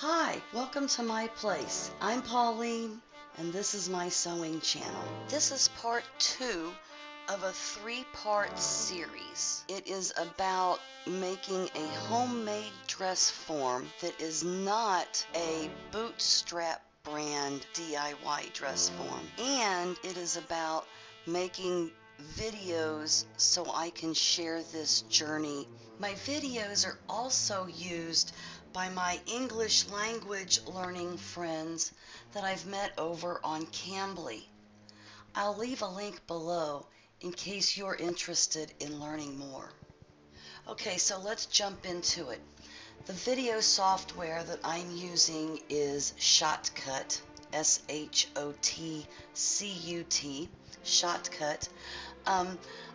Hi, welcome to my place. I'm Pauline, and this is my sewing channel. This is part 2 of a 3-part series. It is about making a homemade dress form that is not a bootstrap brand DIY dress form. And it is about making videos so I can share this journey. My videos are also used by my English language learning friends that I've met over on Cambly. I'll leave a link below in case you're interested in learning more. Okay, so let's jump into it. The video software that I'm using is Shotcut, S-H-O-T-C-U-T, Shotcut.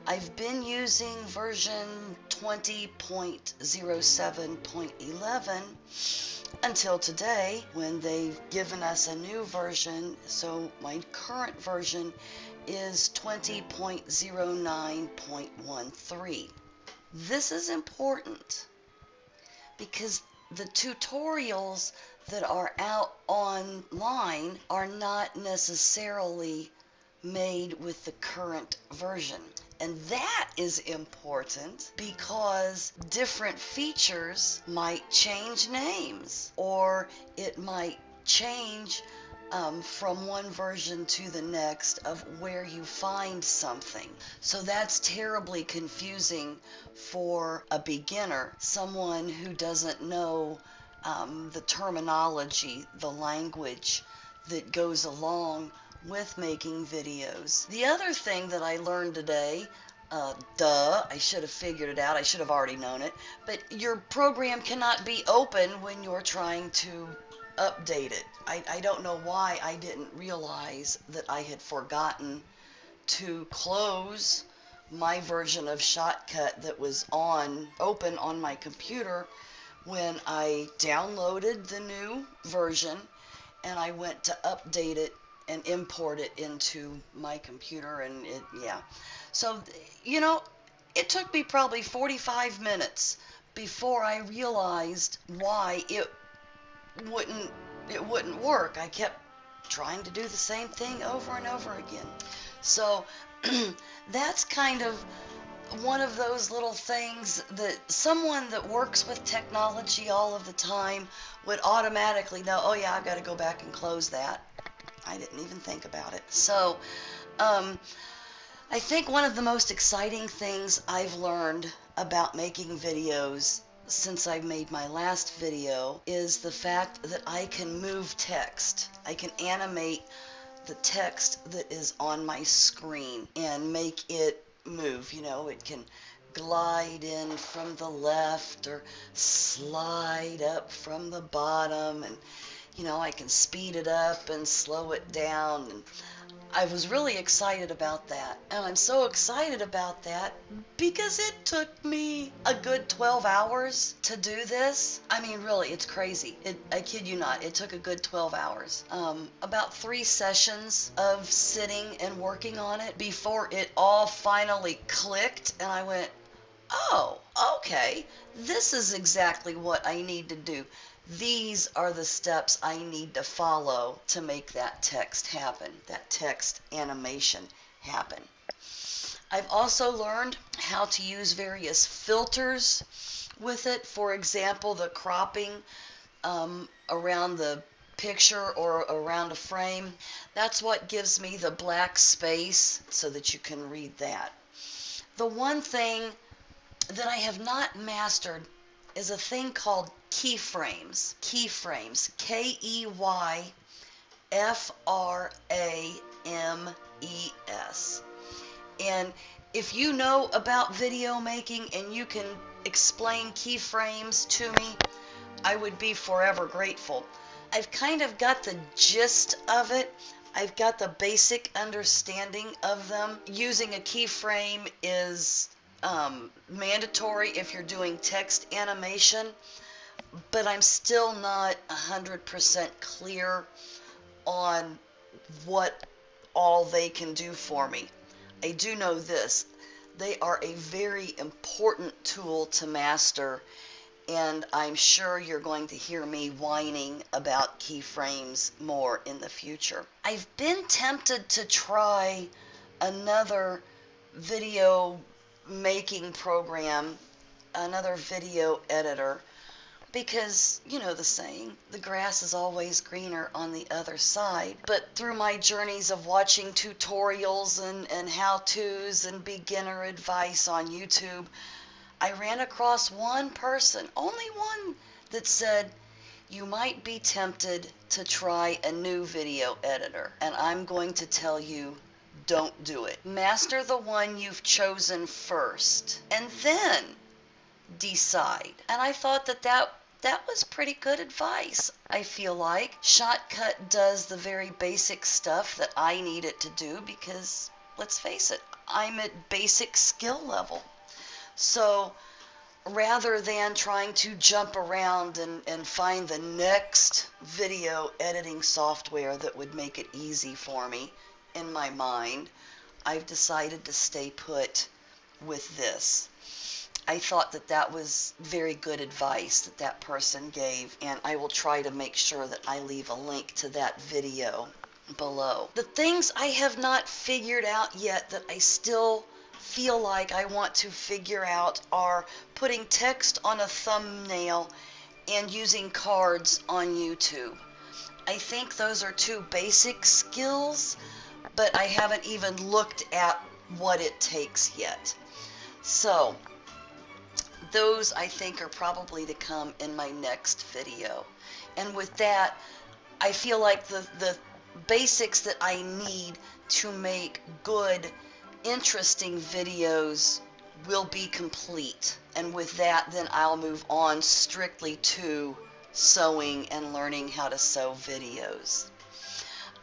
I've been using version 20.07.11 until today when they've given us a new version. So my current version is 20.09.13. This is important because the tutorials that are out online are not necessarily made with the current version. And that is important because different features might change names, or it might change from one version to the next of where you find something. So that's terribly confusing for a beginner, someone who doesn't know the terminology, the language that goes along with making videos. The other thing that I learned today, I should have figured it out, I should have already known it, but your program cannot be open when you're trying to update it. I don't know why I didn't realize that I had forgotten to close my version of Shotcut that was open on my computer when I downloaded the new version and I went to update it and import it into my computer, and so it took me probably 45 minutes before I realized why it wouldn't work. I kept trying to do the same thing over and over again. So that's kind of one of those little things that someone that works with technology all of the time would automatically know, oh yeah, I've got to go back and close that. I didn't even think about it. So I think one of the most exciting things I've learned about making videos since I made my last video is the fact that I can move text. I can animate the text that is on my screen and make it move. It can glide in from the left or slide up from the bottom, and I can speed it up and slow it down. And I was really excited about that. And I'm so excited about that because it took me a good 12 hours to do this. I mean, really, it's crazy. I kid you not, it took a good 12 hours. About 3 sessions of sitting and working on it before it all finally clicked, and I went, oh, okay, this is exactly what I need to do. These are the steps I need to follow to make that text happen, that text animation happen. I've also learned how to use various filters with it. For example, the cropping around the picture or around a frame. That's what gives me the black space so that you can read that. The one thing that I have not mastered is a thing called keyframes. Keyframes, K-E-Y-F-R-A-M-E-S. And if you know about video making and you can explain keyframes to me, I would be forever grateful. I've kind of got the gist of it. I've got the basic understanding of them. Using a keyframe is mandatory if you're doing text animation, but I'm still not 100% clear on what all they can do for me. I do know this: they are a very important tool to master, and I'm sure you're going to hear me whining about keyframes more in the future. I've been tempted to try another video making program, another video editor, because, you know the saying, the grass is always greener on the other side. But through my journeys of watching tutorials and how-tos and beginner advice on YouTube, I ran across one person, only one, that said, you might be tempted to try a new video editor. And I'm going to tell you, don't do it. Master the one you've chosen first, and then decide. And I thought that was pretty good advice. I feel like Shotcut does the very basic stuff that I need it to do because, let's face it, I'm at basic skill level. So rather than trying to jump around and find the next video editing software that would make it easy for me in my mind, I've decided to stay put with this. I thought that was very good advice that person gave, and I will try to make sure that I leave a link to that video below. The things I have not figured out yet that I still feel like I want to figure out are putting text on a thumbnail and using cards on YouTube. I think those are two basic skills, but I haven't even looked at what it takes yet. So those, I think, are probably to come in my next video. And with that, I feel like the basics that I need to make good, interesting videos will be complete. And with that, then I'll move on strictly to sewing and learning how to sew videos.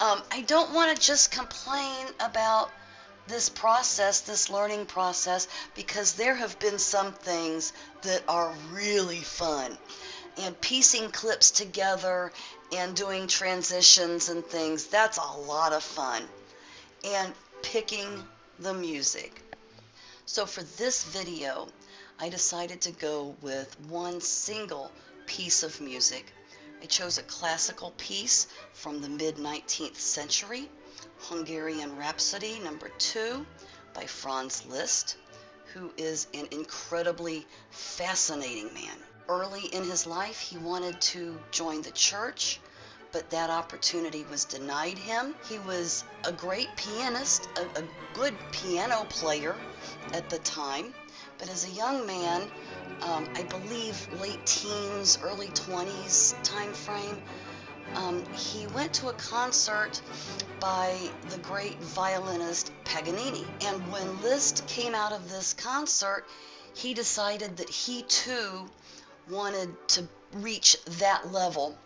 I don't want to just complain about this process, this learning process, because there have been some things that are really fun. And piecing clips together and doing transitions and things, that's a lot of fun. And picking the music. So for this video, I decided to go with one single piece of music. I chose a classical piece from the mid-19th century, Hungarian Rhapsody No. 2 by Franz Liszt, who is an incredibly fascinating man. Early in his life, he wanted to join the church, but that opportunity was denied him. He was a great pianist, a good piano player at the time, but as a young man, I believe late teens, early 20s time frame, he went to a concert by the great violinist Paganini. And when Liszt came out of this concert, he decided that he too wanted to reach that level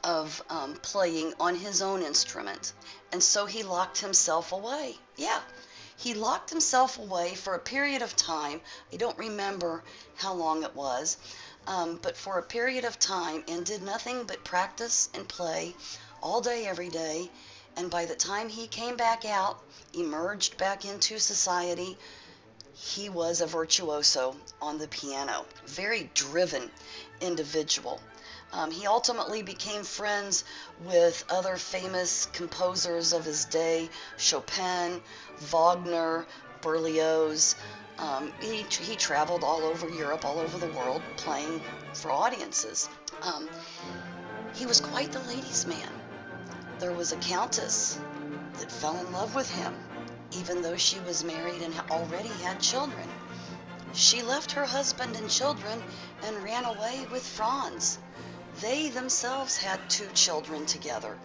of playing on his own instrument. And so he locked himself away. Yeah, he locked himself away for a period of time. I don't remember how long it was, but for a period of time, and did nothing but practice and play all day, every day. And by the time he came back out, emerged back into society, he was a virtuoso on the piano. Very driven individual. He ultimately became friends with other famous composers of his day, Chopin, Wagner, Berlioz. He traveled all over Europe, all over the world, playing for audiences. He was quite the ladies' man. There was a countess that fell in love with him, even though she was married and already had children. She left her husband and children and ran away with Franz. They themselves had 2 children together,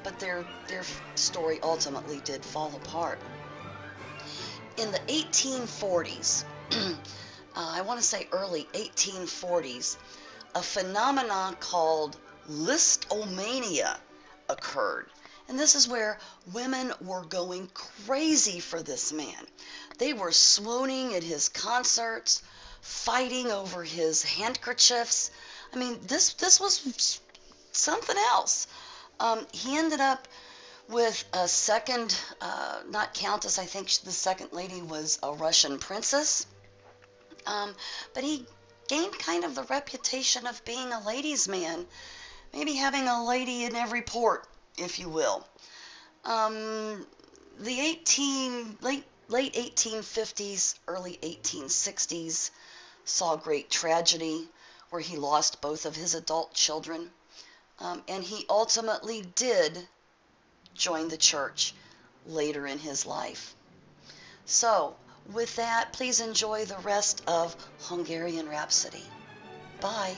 but their story ultimately did fall apart. In the 1840s, I want to say early 1840s, a phenomenon called Listomania occurred. And this is where women were going crazy for this man. They were swooning at his concerts, fighting over his handkerchiefs. I mean, this was something else. He ended up with a second, not countess, I think the second lady was a Russian princess. But he gained kind of the reputation of being a ladies' man, maybe having a lady in every port, if you will. The late 1850s, early 1860s saw great tragedy where he lost both of his adult children, and he ultimately did join the church later in his life. So, with that, please enjoy the rest of Hungarian Rhapsody. Bye.